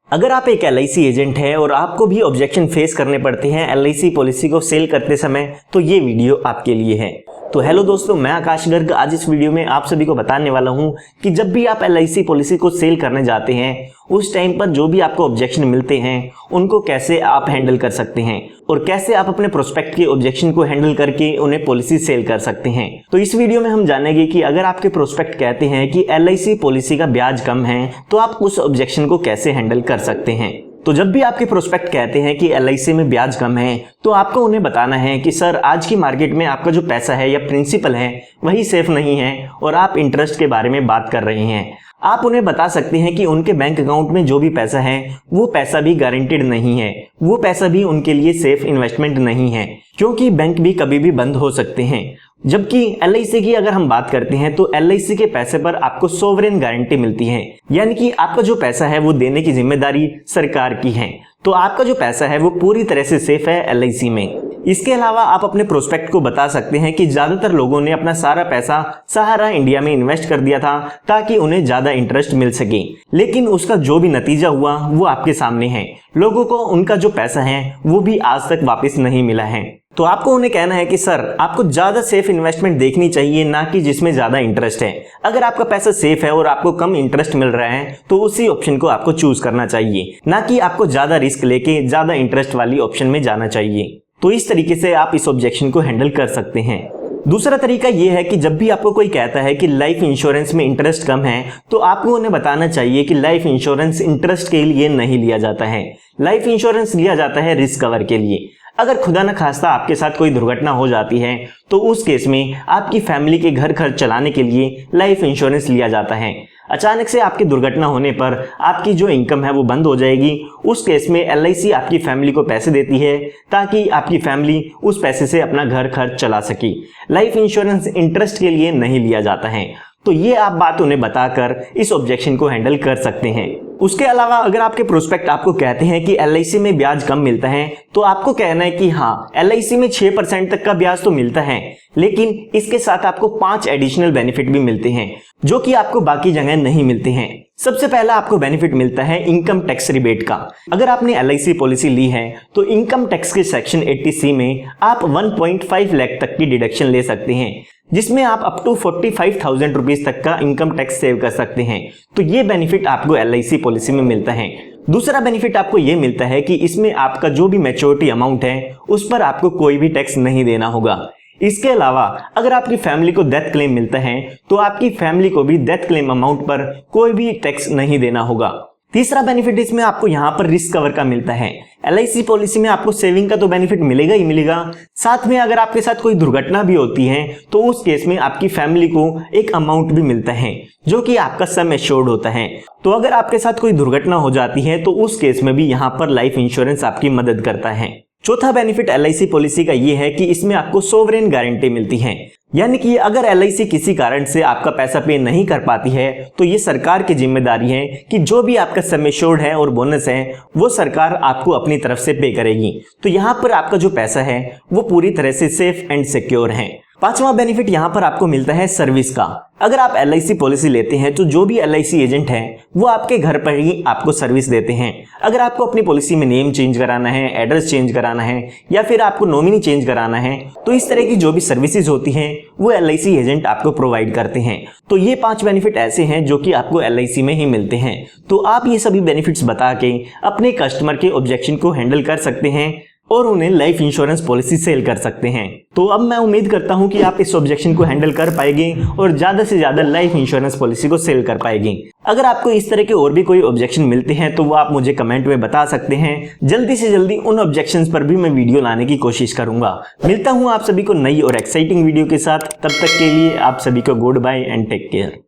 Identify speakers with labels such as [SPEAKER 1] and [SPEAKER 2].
[SPEAKER 1] अगर आप एक LIC एजेंट हैं और आपको भी ऑब्जेक्शन फेस करने पड़ते हैं LIC पॉलिसी को सेल करते समय, तो ये वीडियो आपके लिए है। तो हेलो दोस्तों, मैं आकाश गर्ग आज इस वीडियो में आप सभी को बताने वाला हूं कि जब भी आप LIC पॉलिसी को सेल करने जाते हैं उस टाइम पर जो भी आपको ऑब्जेक्शन मिलते हैं उनको कैसे आप हैंडल कर सकते हैं और कैसे आप अपने प्रोस्पेक्ट के ऑब्जेक्शन को हैंडल करके उन्हें पॉलिसी सेल कर सकते हैं। तो इस वीडियो में हम जानेंगे कि अगर आपके प्रोस्पेक्ट कहते हैं कि LIC पॉलिसी का ब्याज कम है तो आप उस ऑब्जेक्शन को कैसे हैंडल कर सकते हैं। तो जब भी आपके प्रोस्पेक्ट कहते हैं कि LIC में ब्याज कम है तो आपको उन्हें बताना है कि सर आज की मार्केट में आपका जो पैसा है या प्रिंसिपल है वही सेफ नहीं है और आप इंटरेस्ट के बारे में बात कर रहे हैं। आप उन्हें बता सकते हैं कि उनके बैंक अकाउंट में जो भी पैसा है वो पैसा भी गारंटीड नहीं है, वो पैसा भी उनके लिए सेफ इन्वेस्टमेंट नहीं है, क्योंकि बैंक भी कभी भी बंद हो सकते हैं। जबकि LIC की अगर हम बात करते हैं तो LIC के पैसे पर आपको सोवरेन गारंटी मिलती है, यानी कि आपका जो पैसा है वो देने की जिम्मेदारी सरकार की है। तो आपका जो पैसा है वो पूरी तरह से सेफ है LIC में। इसके अलावा आप अपने प्रोस्पेक्ट को बता सकते हैं कि ज्यादातर लोगों ने अपना सारा पैसा सहारा इंडिया में इन्वेस्ट कर दिया था ताकि उन्हें ज्यादा इंटरेस्ट मिल सके, लेकिन उसका जो भी नतीजा हुआ वो आपके सामने है। लोगों को उनका जो पैसा है वो भी आज तक वापस नहीं मिला है। तो आपको उन्हें कहना है कि सर आपको ज्यादा सेफ इन्वेस्टमेंट देखनी चाहिए, ना कि जिसमें ज्यादा इंटरेस्ट है। अगर आपका पैसा सेफ है और आपको कम इंटरेस्ट मिल रहा है तो उसी ऑप्शन को आपको चूज करना चाहिए, ना कि आपको ज्यादा रिस्क लेके ज्यादा इंटरेस्ट वाली ऑप्शन में जाना चाहिए। तो इस तरीके से आप इस ऑब्जेक्शन को हैंडल कर सकते हैं। दूसरा तरीका यह है कि जब भी आपको कोई कहता है कि लाइफ इंश्योरेंस में इंटरेस्ट कम है तो आपको उन्हें बताना चाहिए कि लाइफ इंश्योरेंस इंटरेस्ट के लिए नहीं लिया जाता है। लाइफ इंश्योरेंस लिया जाता है रिस्क कवर के लिए। अगर खुदा न खास्ता आपके साथ कोई दुर्घटना हो जाती है तो उस केस में आपकी फैमिली के घर खर्च चलाने के लिए लाइफ इंश्योरेंस लिया जाता है। अचानक से आपकी दुर्घटना होने पर आपकी जो इनकम है वो बंद हो जाएगी। उस केस में LIC आपकी फैमिली को पैसे देती है ताकि आपकी फैमिली उस पैसे से अपना घर खर्च चला सके। लाइफ इंश्योरेंस इंटरेस्ट के लिए नहीं लिया जाता है। तो ये आप बात उन्हें बताकर इस ऑब्जेक्शन को हैंडल कर सकते हैं। उसके अलावा अगर आपके प्रोस्पेक्ट आपको कहते हैं कि LIC में ब्याज कम मिलता है तो आपको कहना है कि हाँ, LIC में 6% तक का ब्याज तो मिलता है, लेकिन इसके साथ आपको 5 एडिशनल बेनिफिट भी मिलते हैं जो कि आपको बाकी जगह नहीं मिलते हैं। सबसे पहला आपको बेनिफिट मिलता है इनकम टैक्स रिबेट का। अगर आपने LIC पॉलिसी ली है तो इनकम टैक्स के सेक्शन 80C में आप 1.5 लाख तक की डिडक्शन ले सकते हैं, जिसमें आप अप टू 45,000 रुपीज तक का इनकम टैक्स सेव कर सकते हैं। तो ये बेनिफिट आपको LIC पॉलिसी में मिलता है। दूसरा बेनिफिट आपको ये मिलता है कि इसमें आपका जो भी मैच्योरिटी अमाउंट है उस पर आपको कोई भी टैक्स नहीं देना होगा। इसके अलावा अगर आपकी फैमिली को डेथ क्लेम मिलता है तो आपकी फैमिली को भी डेथ क्लेम अमाउंट पर कोई भी टैक्स नहीं देना होगा। तीसरा बेनिफिट इसमें आपको यहाँ पर रिस्क कवर का मिलता है। LIC पॉलिसी में आपको सेविंग का तो बेनिफिट मिलेगा ही मिलेगा, साथ में अगर आपके साथ कोई दुर्घटना भी होती है तो उस केस में आपकी फैमिली को एक अमाउंट भी मिलता है जो कि आपका सम एश्योर्ड होता है। तो अगर आपके साथ कोई दुर्घटना हो जाती है तो उस केस में भी यहाँ पर लाइफ इंश्योरेंस आपकी मदद करता है। चौथा बेनिफिट LIC पॉलिसी का ये है कि इसमें आपको सोवरेन गारंटी मिलती है, यानी कि अगर LIC किसी कारण से आपका पैसा पे नहीं कर पाती है तो ये सरकार की जिम्मेदारी है कि जो भी आपका सम एश्योर्ड है और बोनस है वो सरकार आपको अपनी तरफ से पे करेगी। तो यहाँ पर आपका जो पैसा है वो पूरी तरह से सेफ एंड सिक्योर है। पांचवा बेनिफिट यहाँ पर आपको मिलता है सर्विस का। अगर आप LIC पॉलिसी लेते हैं तो जो भी LIC एजेंट है वो आपके घर पर ही आपको सर्विस देते हैं। अगर आपको अपनी पॉलिसी में नेम चेंज कराना है, एड्रेस चेंज कराना है या फिर आपको नॉमिनी चेंज कराना है तो इस तरह की जो भी सर्विसेज होती हैं वो LIC एजेंट आपको प्रोवाइड करते हैं। तो ये 5 बेनिफिट ऐसे हैं जो कि आपको LIC में ही मिलते हैं। तो आप ये सभी बेनिफिट्स बता के अपने कस्टमर के ऑब्जेक्शन को हैंडल कर सकते हैं और उन्हें लाइफ इंश्योरेंस पॉलिसी सेल कर सकते हैं। तो अब मैं उम्मीद करता हूं कि आप इस ऑब्जेक्शन को हैंडल कर पाएंगे और ज्यादा से ज्यादा लाइफ इंश्योरेंस पॉलिसी को सेल कर पाएंगे। अगर आपको इस तरह के और भी कोई ऑब्जेक्शन मिलते हैं तो वो आप मुझे कमेंट में बता सकते हैं। जल्दी से जल्दी उन ऑब्जेक्शंस पर भी मैं वीडियो लाने की कोशिश करूंगा। मिलता हूं आप सभी को नई और एक्साइटिंग वीडियो के साथ। तब तक के लिए आप सभी को goodbye and take care.